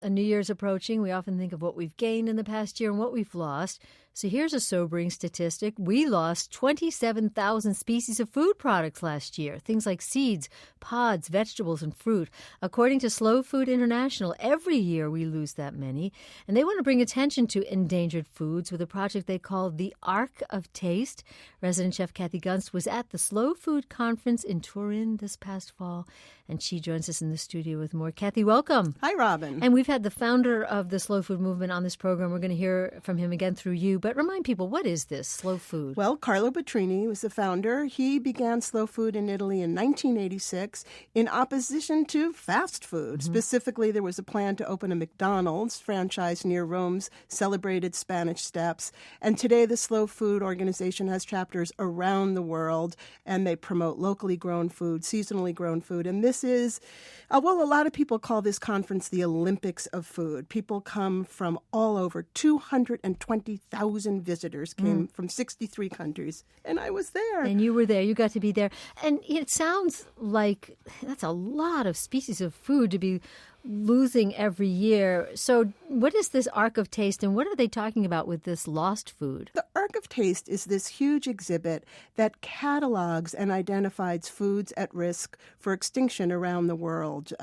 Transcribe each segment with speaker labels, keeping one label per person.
Speaker 1: a New Year's approaching, we often think of what we've gained in the past year and what we've lost. So here's a sobering statistic. We lost 27,000 species of food products last year, things like seeds, pods, vegetables, and fruit. According to Slow Food International, every year we lose that many. And they want to bring attention to endangered foods with a project they call the Ark of Taste. Resident Chef Kathy Gunst was at the Slow Food Conference in Turin this past fall, and she joins us in the studio with more. Kathy, welcome.
Speaker 2: Hi, Robin.
Speaker 1: And we've had the founder of the Slow Food Movement on this program. We're going to hear from him again through you. But remind people, what is this, Slow Food?
Speaker 2: Well, Carlo Petrini was the founder. He began Slow Food in Italy in 1986 in opposition to fast food. Specifically, there was a plan to open a McDonald's franchise near Rome's celebrated Spanish Steps. And today, the Slow Food organization has chapters around the world, and they promote locally grown food, seasonally grown food. And this is, a lot of people call this conference the Olympics of food. People come from all over. 220,000 visitors came from 63 countries, and I was there.
Speaker 1: And you were there. You got to be there. And it sounds like that's a lot of species of food to be losing every year. So what is this Ark of Taste, and what are they talking about with this lost food?
Speaker 2: The Ark of Taste is this huge exhibit that catalogs and identifies foods at risk for extinction around the world.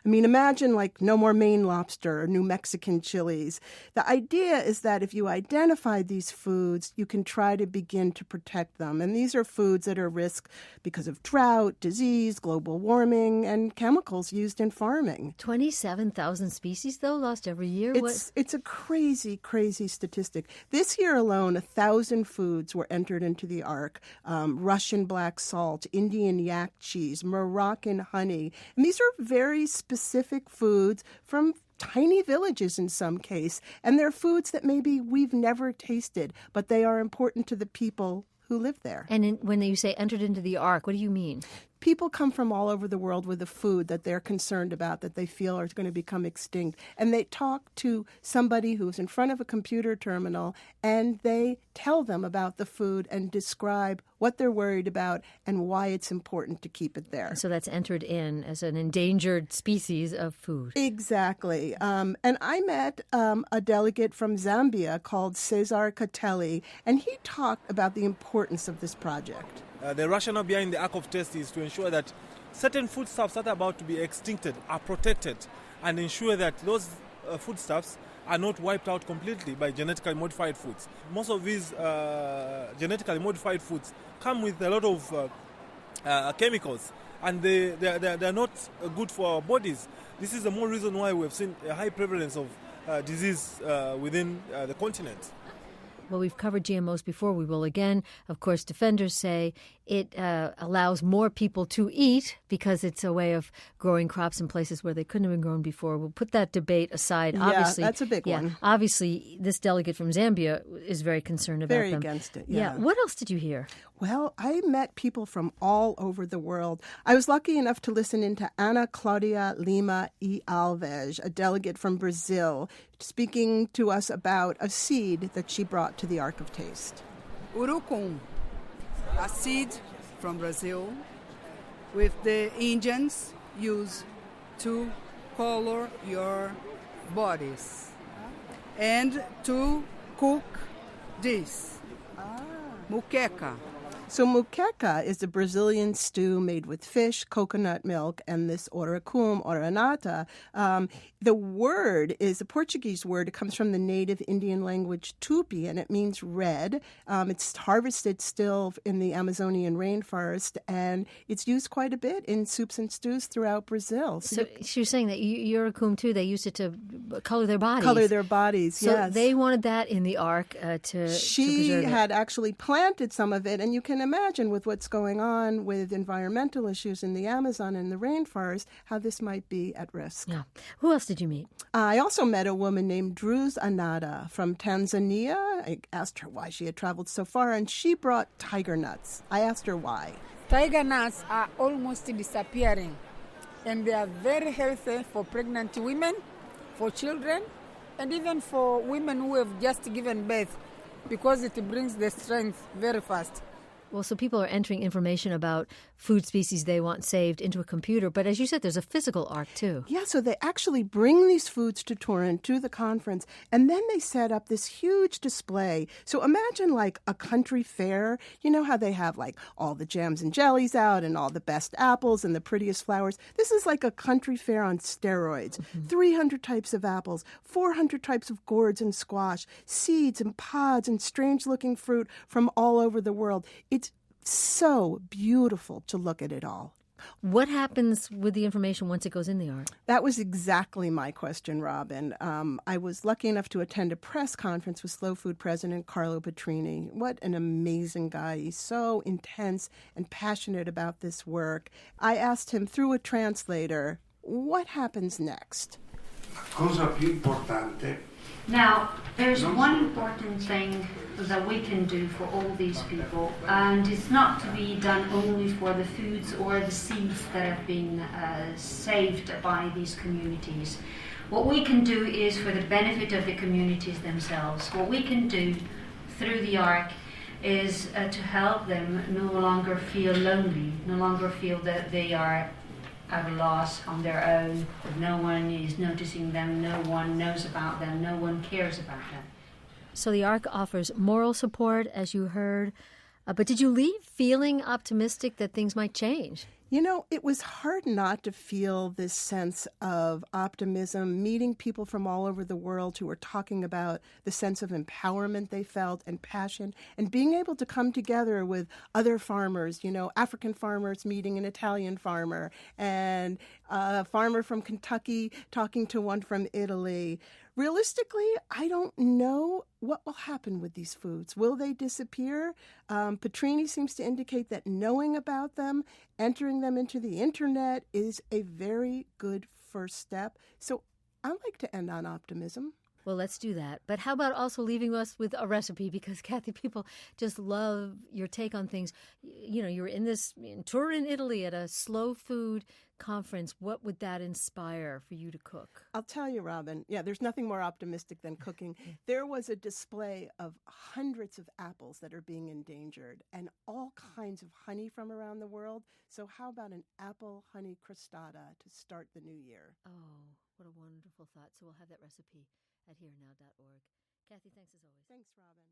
Speaker 2: Imagine like no more Maine lobster or New Mexican chilies. The idea is that if you identify these foods, you can try to begin to protect them. And these are foods that are at risk because of drought, disease, global warming, and chemicals used in farming.
Speaker 1: 27,000 species, though, lost every year?
Speaker 2: It's a crazy, crazy statistic. This year alone, 1,000 foods were entered into the Ark. Russian black salt, Indian yak cheese, Moroccan honey. And these are very specific foods from tiny villages in some case. And they're foods that maybe we've never tasted, but they are important to the people who live there.
Speaker 1: And when you say entered into the Ark, what do you mean?
Speaker 2: People come from all over the world with a food that they're concerned about, that they feel are going to become extinct. And they talk to somebody who's in front of a computer terminal, and they tell them about the food and describe what they're worried about and why it's important to keep it there.
Speaker 1: So that's entered in as an endangered species of food.
Speaker 2: Exactly. And I met a delegate from Zambia called Cesar Catelli, and he talked about the importance of this project.
Speaker 3: The rationale behind the Ark of Taste is to ensure that certain foodstuffs that are about to be extincted are protected and ensure that those foodstuffs are not wiped out completely by genetically modified foods. Most of these genetically modified foods come with a lot of chemicals, and they're not good for our bodies. This is the more reason why we have seen a high prevalence of disease within the continent.
Speaker 1: Well, we've covered GMOs before. We will again. Of course, defenders say it allows more people to eat because it's a way of growing crops in places where they couldn't have been grown before. We'll put that debate aside.
Speaker 2: Yeah,
Speaker 1: obviously,
Speaker 2: that's a big one.
Speaker 1: Obviously, this delegate from Zambia is very concerned about
Speaker 2: Very
Speaker 1: them.
Speaker 2: against it, yeah.
Speaker 1: What else did you hear?
Speaker 2: Well, I met people from all over the world. I was lucky enough to listen in to Ana Claudia Lima e Alves, a delegate from Brazil, speaking to us about a seed that she brought to the Ark of Taste.
Speaker 4: Urucum, a seed from Brazil, with the Indians use to color your bodies and to cook this. Muqueca.
Speaker 2: So muqueca is a Brazilian stew made with fish, coconut milk, and this oracum, oranata. The word is a Portuguese word. It comes from the native Indian language Tupi, and it means red. It's harvested still in the Amazonian rainforest, and it's used quite a bit in soups and stews throughout Brazil.
Speaker 1: So she was saying that Urucum, too, they used it to color their bodies.
Speaker 2: Color their bodies,
Speaker 1: so
Speaker 2: yes.
Speaker 1: they wanted that in the Ark to
Speaker 2: She
Speaker 1: preserve it.
Speaker 2: had actually planted some of it, and you can imagine with what's going on with environmental issues in the Amazon and the rainforest, how this might be at risk.
Speaker 1: Yeah. Who else did you meet?
Speaker 2: I also met a woman named Druz Anada from Tanzania. I asked her why she had traveled so far, and she brought tiger nuts. I asked her why.
Speaker 5: Tiger nuts are almost disappearing, and they are very healthy for pregnant women, for children, and even for women who have just given birth, because it brings the strength very fast.
Speaker 1: Well, so people are entering information about food species they want saved into a computer. But as you said, there's a physical ark, too.
Speaker 2: Yeah, so they actually bring these foods to Turin, to the conference, and then they set up this huge display. So imagine like a country fair. You know how they have like all the jams and jellies out and all the best apples and the prettiest flowers? This is like a country fair on steroids. 300 types of apples, 400 types of gourds and squash, seeds and pods and strange-looking fruit from all over the world. It's so beautiful to look at it all.
Speaker 1: What happens with the information once it goes in the ark?
Speaker 2: That was exactly my question, Robin. I was lucky enough to attend a press conference with Slow Food President Carlo Petrini. What an amazing guy. He's so intense and passionate about this work. I asked him through a translator, what happens next?
Speaker 6: Cosa più importante.
Speaker 7: Now, there's one important thing that we can do for all these people, and it's not to be done only for the foods or the seeds that have been saved by these communities. What we can do is for the benefit of the communities themselves. What we can do through the Ark is to help them no longer feel lonely, no longer feel that they are at a loss on their own, that no one is noticing them, no one knows about them, no one cares about them.
Speaker 1: So the Ark offers moral support, as you heard. But did you leave feeling optimistic that things might change?
Speaker 2: You know, it was hard not to feel this sense of optimism, meeting people from all over the world who were talking about the sense of empowerment they felt and passion, and being able to come together with other farmers, you know, African farmers meeting an Italian farmer, and a farmer from Kentucky talking to one from Italy. Realistically, I don't know what will happen with these foods. Will they disappear? Petrini seems to indicate that knowing about them, entering them into the internet is a very good first step. So I like to end on optimism.
Speaker 1: Well, let's do that. But how about also leaving us with a recipe? Because, Kathy, people just love your take on things. You know, you're in Turin, Italy at a slow food conference. What would that inspire for you to cook?
Speaker 2: I'll tell you, Robin. Yeah, there's nothing more optimistic than cooking. There was a display of hundreds of apples that are being endangered and all kinds of honey from around the world. So how about an apple honey crostata to start the new year?
Speaker 1: Oh, what a wonderful thought. So we'll have that recipe at herenow.org. Kathy, thanks as always.
Speaker 2: Thanks, Robin.